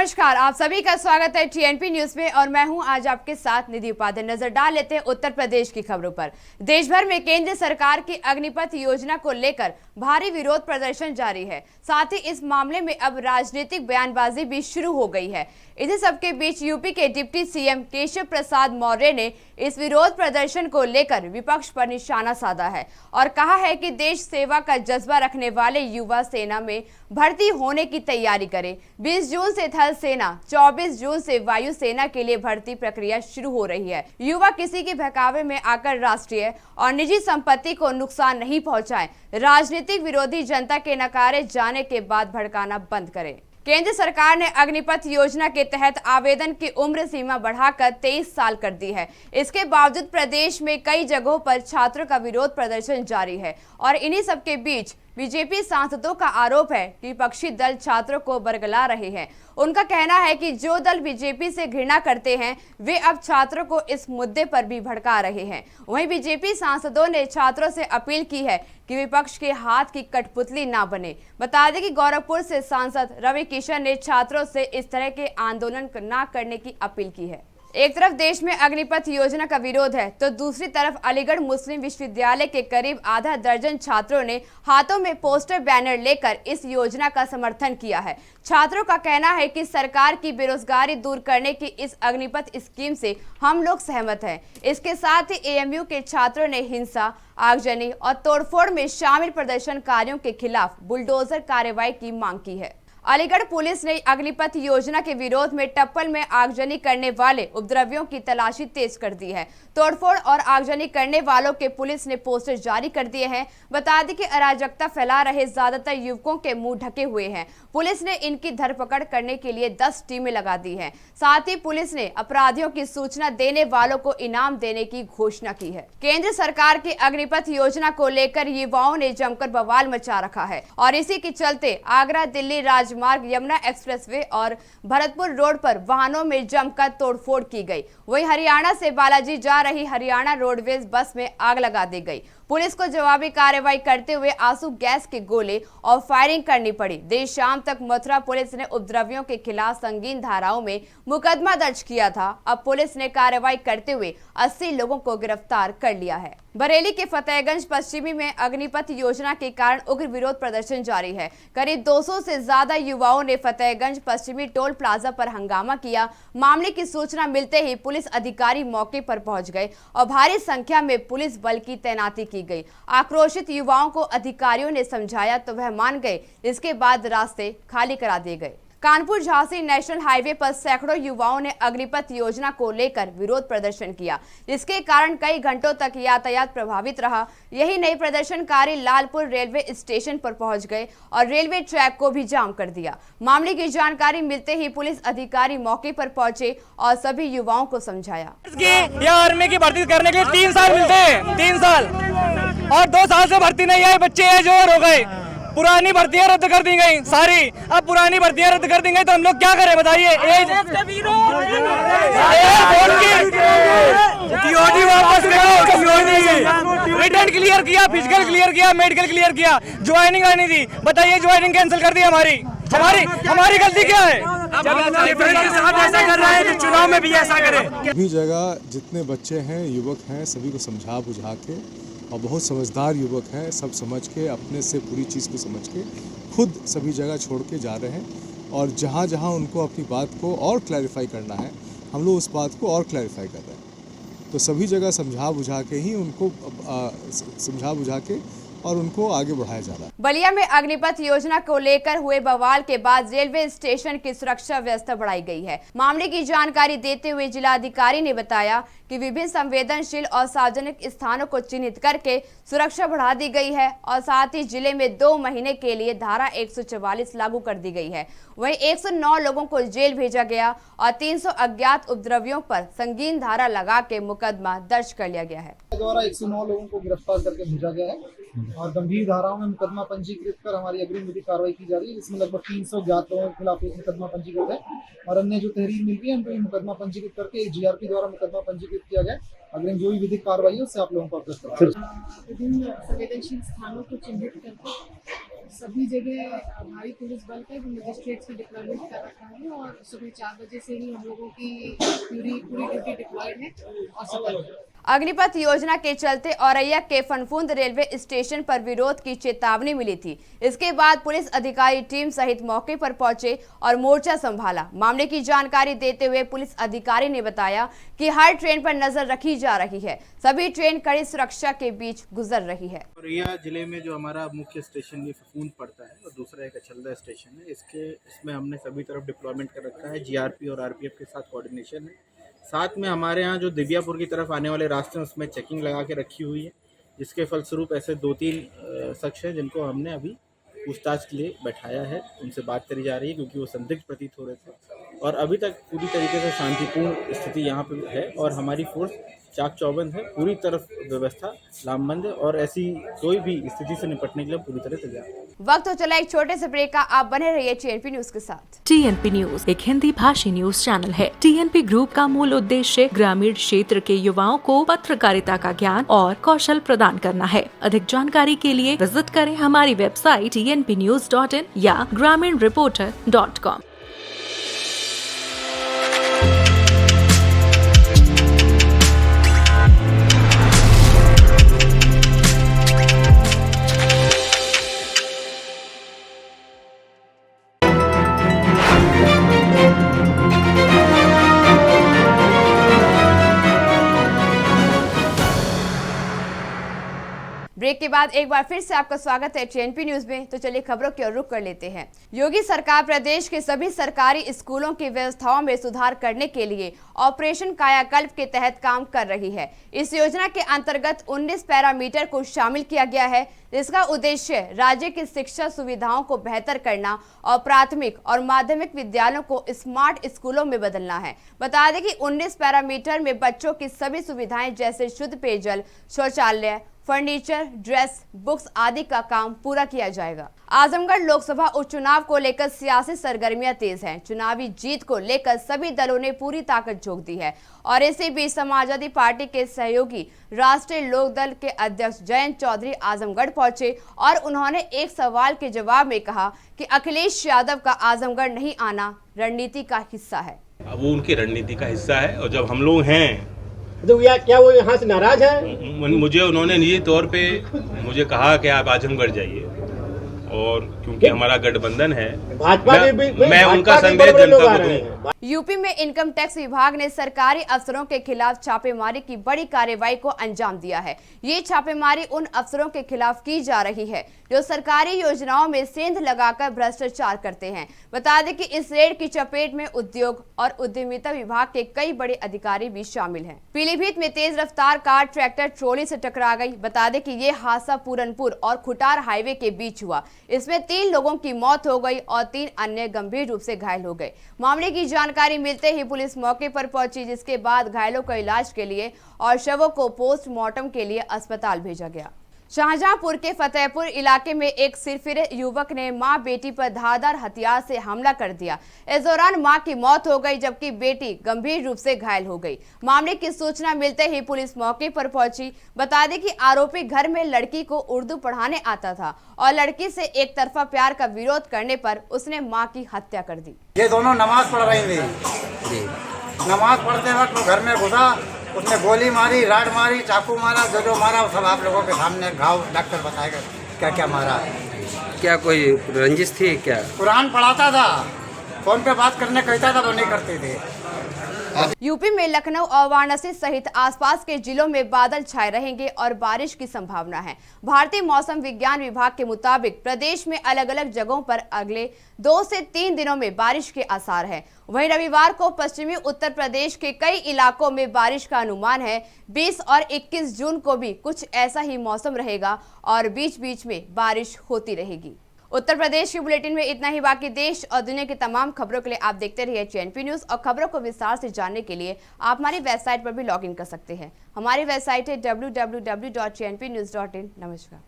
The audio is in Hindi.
नमस्कार, आप सभी का स्वागत है टीएनपी न्यूज में और मैं हूं आज आपके साथ निधि उपाध्याय। नजर डाल लेते हैं उत्तर प्रदेश की खबरों पर। देश भर में केंद्र सरकार की अग्निपथ योजना को लेकर भारी विरोध प्रदर्शन जारी है। साथ ही इस मामले में अब राजनीतिक बयानबाजी भी शुरू हो गई है। इसी सबके बीच यूपी के डिप्टी सीएम केशव प्रसाद मौर्य ने इस विरोध प्रदर्शन को लेकर विपक्ष पर निशाना साधा है और कहा है कि देश सेवा का जज्बा रखने वाले युवा सेना में भर्ती होने की तैयारी करें। 20 जून से थल सेना, 24 जून से वायु सेना के लिए भर्ती प्रक्रिया शुरू हो रही है। युवा किसी के बहकावे में आकर राष्ट्रीय और निजी संपत्ति को नुकसान नहीं पहुंचाएं। राजनीतिक विरोधी जनता के नकारे जाने के बाद भड़काना बंद करें। केंद्र सरकार ने अग्निपथ योजना के तहत आवेदन की उम्र सीमा बढ़ाकर 23 साल कर दी है। इसके बावजूद प्रदेश में कई जगहों पर छात्रों का विरोध प्रदर्शन जारी है और इन्हीं सबके बीच बीजेपी सांसदों का आरोप है कि विपक्षी दल छात्रों को बरगला रहे हैं। उनका कहना है कि जो दल बीजेपी से घृणा करते हैं वे अब छात्रों को इस मुद्दे पर भी भड़का रहे हैं। वहीं बीजेपी सांसदों ने छात्रों से अपील की है कि विपक्ष के हाथ की कठपुतली ना बने। बता दें कि गोरखपुर से सांसद रवि किशन ने छात्रों से इस तरह के आंदोलन न करने की अपील की है। एक तरफ देश में अग्निपथ योजना का विरोध है तो दूसरी तरफ अलीगढ़ मुस्लिम विश्वविद्यालय के करीब आधा दर्जन छात्रों ने हाथों में पोस्टर बैनर लेकर इस योजना का समर्थन किया है। छात्रों का कहना है कि सरकार की बेरोजगारी दूर करने की इस अग्निपथ स्कीम से हम लोग सहमत हैं। इसके साथ ही एएमयू के छात्रों ने हिंसा, आगजनी और तोड़फोड़ में शामिल प्रदर्शनकारियों के खिलाफ बुलडोजर कार्रवाई की मांग की है। अलीगढ़ पुलिस ने अग्निपथ योजना के विरोध में टप्पल में आगजनी करने वाले उपद्रवियों की तलाशी तेज कर दी है। तोड़फोड़ और आगजनी करने वालों के पुलिस ने पोस्टर जारी कर दिए हैं। बता दें कि अराजकता फैला रहे ज्यादातर युवकों के मुंह ढके हुए हैं। पुलिस ने इनकी धरपकड़ करने के लिए 10 टीमें लगा दी हैं। साथ ही पुलिस ने अपराधियों की सूचना देने वालों को इनाम देने की घोषणा की है। केंद्र सरकार की अग्निपथ योजना को लेकर युवाओं ने जमकर बवाल मचा रखा है और इसी के चलते आगरा दिल्ली मार्ग, यमुना एक्सप्रेसवे और भरतपुर रोड पर वाहनों में जमकर तोड़फोड़ की गई। वहीं हरियाणा से बालाजी जा रही हरियाणा रोडवेज बस में आग लगा दी गई। पुलिस को जवाबी कार्रवाई करते हुए आंसू गैस के गोले और फायरिंग करनी पड़ी। देर शाम तक मथुरा पुलिस ने उपद्रवियों के खिलाफ संगीन धाराओं में मुकदमा दर्ज किया था। अब पुलिस ने कार्रवाई करते हुए 80 लोगों को गिरफ्तार कर लिया है। बरेली के फतेहगंज पश्चिमी में अग्निपथ योजना के कारण उग्र विरोध प्रदर्शन जारी है। करीब 200 से ज्यादा युवाओं ने फतेहगंज पश्चिमी टोल प्लाजा पर हंगामा किया। मामले की सूचना मिलते ही पुलिस अधिकारी मौके पर पहुंच गए और भारी संख्या में पुलिस बल की तैनाती की गई। आक्रोशित युवाओं को अधिकारियों ने समझाया तो वह मान गए। इसके बाद रास्ते खाली करा दिए गए। कानपुर झांसी नेशनल हाईवे पर सैकड़ों युवाओं ने अग्निपथ योजना को लेकर विरोध प्रदर्शन किया, जिसके कारण कई घंटों तक यातायात प्रभावित रहा। यही नहीं, प्रदर्शनकारी लालपुर रेलवे स्टेशन पर पहुंच गए और रेलवे ट्रैक को भी जाम कर दिया। मामले की जानकारी मिलते ही पुलिस अधिकारी मौके पर पहुंचे और सभी युवाओं को समझाया। आर्मी की भर्ती करने के लिए 3 साल मिलते हैं, 3 साल और 2 साल से भर्ती नहीं आई। बच्चे एज ओवर हो गए, पुरानी भर्तियां रद्द कर दी गई सारी। अब पुरानी भर्तियां रद्द कर दी गई तो हम लोग क्या करें बताइए। वापस रिटर्न क्लियर किया, फिजिकल क्लियर किया, मेडिकल क्लियर किया, ज्वाइनिंग आनी थी। बताइए ज्वाइनिंग कैंसिल कर दी हमारी गलती क्या है? ऐसा कर रहा है तो चुनाव में भी ऐसा करे। सभी जगह जितने बच्चे हैं, युवक हैं, सभी को समझा बुझा के और बहुत समझदार युवक हैं, सब समझ के अपने से पूरी चीज़ को समझ के खुद सभी जगह छोड़ के जा रहे हैं और जहाँ जहाँ उनको अपनी बात को और क्लैरिफाई करना है हम लोग उस बात को और क्लैरिफाई कर रहे हैं। तो सभी जगह समझा बुझा के ही उनको समझा बुझा के और उनको आगे बढ़ाया जा रहा है। बलिया में अग्निपथ योजना को लेकर हुए बवाल के बाद रेलवे स्टेशन की सुरक्षा व्यवस्था बढ़ाई गई है। मामले की जानकारी देते हुए जिलाधिकारी ने बताया कि विभिन्न संवेदनशील और सार्वजनिक स्थानों को चिन्हित करके सुरक्षा बढ़ा दी गई है और साथ ही जिले में 2 महीने के लिए धारा 144 लागू कर दी गई है। वहीं 109 लोगों को जेल भेजा गया और 300 अज्ञात उपद्रवियों पर संगीन धारा लगा के मुकदमा दर्ज कर लिया गया है। द्वारा 109 लोगों को गिरफ्तार करके भेजा गया है और गंभीर धाराओं में मुकदमा पंजीकृत कर हमारी अग्रिम विधिक कार्रवाई की जा रही है, जिसमें लगभग 300 ज्ञात लोगों के खिलाफ एक मुकदमा पंजीकृत है और अन्य जो तहरीर मिल रही है उनको मुकदमा पंजीकृत करके जीआरपी द्वारा मुकदमा पंजीकृत किया गया। अग्रिम जो भी विधिक कार्रवाई है उससे आप लोगों को अवगत करें। विभिन्न संवेदनशील स्थानों को चिन्हित करके सभी जगह भारी पुलिस बल का मजिस्ट्रेट्स की डिप्लॉयमेंट कर रखा है और सुबह 4 बजे से ही हम लोगों की पूरी ड्यूटी डिप्लॉयड है और सतर्क है। अग्निपथ योजना के चलते औरैया के फनफुंद रेलवे स्टेशन पर विरोध की चेतावनी मिली थी। इसके बाद पुलिस अधिकारी टीम सहित मौके पर पहुंचे और मोर्चा संभाला। मामले की जानकारी देते हुए पुलिस अधिकारी ने बताया कि हर ट्रेन पर नजर रखी जा रही है। सभी ट्रेन कड़ी सुरक्षा के बीच गुजर रही है। औरैया जिले में जो हमारा मुख्य स्टेशन ये फफूंद पड़ता है और दूसरा एक अचलदा स्टेशन है, इसमें हमने सभी तरफ डिप्लॉयमेंट कर रखा है। जीआरपी और आरपीएफ के साथ कोऑर्डिनेशन है। साथ में हमारे यहाँ जो दिव्यापुर की तरफ आने वाले रास्ते हैं उसमें चेकिंग लगा के रखी हुई है, जिसके फलस्वरूप ऐसे 2-3 शख्स हैं जिनको हमने अभी पूछताछ के लिए बैठाया है। उनसे बात करी जा रही है क्योंकि वो संदिग्ध प्रतीत हो रहे थे और अभी तक पूरी तरीके से शांतिपूर्ण स्थिति यहाँ पे है और हमारी फोर्स चाक चौबंद है। पूरी तरफ व्यवस्था लामबंद है और ऐसी कोई भी स्थिति से निपटने के लिए पूरी तरह तैयार है। वक्त तो चला एक छोटे से ब्रेक का, आप बने रहिए टीएनपी न्यूज के साथ। टीएनपी न्यूज एक हिंदी भाषी न्यूज चैनल है। टीएनपी ग्रुप का मूल उद्देश्य ग्रामीण क्षेत्र के युवाओं को पत्रकारिता का ज्ञान और कौशल प्रदान करना है। अधिक जानकारी के लिए विजिट करें हमारी वेबसाइट tnpnews.in या graminreporter.com। ब्रेक के बाद एक बार फिर से आपका स्वागत है टीएनपी न्यूज में। तो चलिए खबरों की ओर रुख कर लेते हैं। योगी सरकार प्रदेश के सभी सरकारी स्कूलों की व्यवस्थाओं में सुधार करने के लिए ऑपरेशन कायाकल्प के तहत काम कर रही है। इस योजना के अंतर्गत 19 पैरामीटर को शामिल किया गया है, जिसका उद्देश्य राज्य की शिक्षा सुविधाओं को बेहतर करना और प्राथमिक और माध्यमिक विद्यालयों को स्मार्ट स्कूलों में बदलना है। बता दें कि 19 पैरामीटर में बच्चों की सभी सुविधाएं जैसे शुद्ध पेयजल, शौचालय, फर्नीचर, ड्रेस, बुक्स आदि का काम पूरा किया जाएगा। आजमगढ़ लोकसभा उपचुनाव को लेकर सियासी सरगर्मियां तेज हैं। चुनावी जीत को लेकर सभी दलों ने पूरी ताकत झोंक दी है और इसी बीच समाजवादी पार्टी के सहयोगी राष्ट्रीय लोक दल के अध्यक्ष जयंत चौधरी आजमगढ़ पहुंचे और उन्होंने एक सवाल के जवाब में कहा कि अखिलेश यादव का आजमगढ़ नहीं आना रणनीति का हिस्सा है। वो उनकी रणनीति का हिस्सा है और जब हम लोग हैं तो क्या वो यहाँ से नाराज है? मुझे उन्होंने निजी तौर पे मुझे कहा कि आप आजमगढ़ जाइए और क्योंकि हमारा गठबंधन है भाजपा मैं उनका संदेश जनता को दूं। यूपी में इनकम टैक्स विभाग ने सरकारी अफसरों के खिलाफ छापेमारी की बड़ी कार्रवाई को अंजाम दिया है। ये छापेमारी उन अफसरों के खिलाफ की जा रही है जो सरकारी योजनाओं में सेंध लगाकर भ्रष्टाचार करते हैं। बता दें कि इस रेड की चपेट में उद्योग और उद्यमिता विभाग के कई बड़े अधिकारी भी शामिल हैं। पीलीभीत में तेज रफ्तार कार ट्रैक्टर ट्रॉली से टकरा गई। बता दें कि ये हादसा पूरनपुर और खुटार हाईवे के बीच हुआ। इसमें 3 लोगों की मौत हो गई और 3 अन्य गंभीर रूप से घायल हो गए। मामले की जानकारी मिलते ही पुलिस मौके पर पहुंची, जिसके बाद घायलों को इलाज के लिए और शवों को पोस्टमार्टम के लिए अस्पताल भेजा गया। शाहजहांपुर के फतेहपुर इलाके में एक सिरफिरे युवक ने मां बेटी पर धारदार हथियार से हमला कर दिया। इस दौरान मां की मौत हो गई जबकि बेटी गंभीर रूप से घायल हो गई। मामले की सूचना मिलते ही पुलिस मौके पर पहुंची। बता दें कि आरोपी घर में लड़की को उर्दू पढ़ाने आता था और लड़की से एक तरफा प्यार का विरोध करने पर उसने मां की हत्या कर दी। ये दोनों नमाज पढ़ रही थी। नमाज पढ़ते वक्त वो घर में घुसा, उसने गोली मारी, राड मारी, चाकू मारा, जो मारा सब आप लोगों के सामने घाव डॉक्टर बताएगा क्या क्या मारा है। क्या कोई रंजिश थी क्या? कुरान पढ़ाता था, फोन पे बात करने कहता था वो नहीं करते थे। यूपी में लखनऊ और वाराणसी सहित आसपास के जिलों में बादल छाए रहेंगे और बारिश की संभावना है। भारतीय मौसम विज्ञान विभाग के मुताबिक प्रदेश में अलग अलग जगहों पर अगले 2 से 3 दिनों में बारिश के आसार है। वहीं रविवार को पश्चिमी उत्तर प्रदेश के कई इलाकों में बारिश का अनुमान है। 20 और 21 जून को भी कुछ ऐसा ही मौसम रहेगा और बीच बीच में बारिश होती रहेगी। उत्तर प्रदेश के बुलेटिन में इतना ही। बाकी देश और दुनिया की तमाम खबरों के लिए आप देखते रहिए टीएनपी न्यूज और खबरों को विस्तार से जानने के लिए आप हमारी वेबसाइट पर भी लॉगिन कर सकते हैं। हमारी वेबसाइट है www.tnpnews.in। नमस्कार।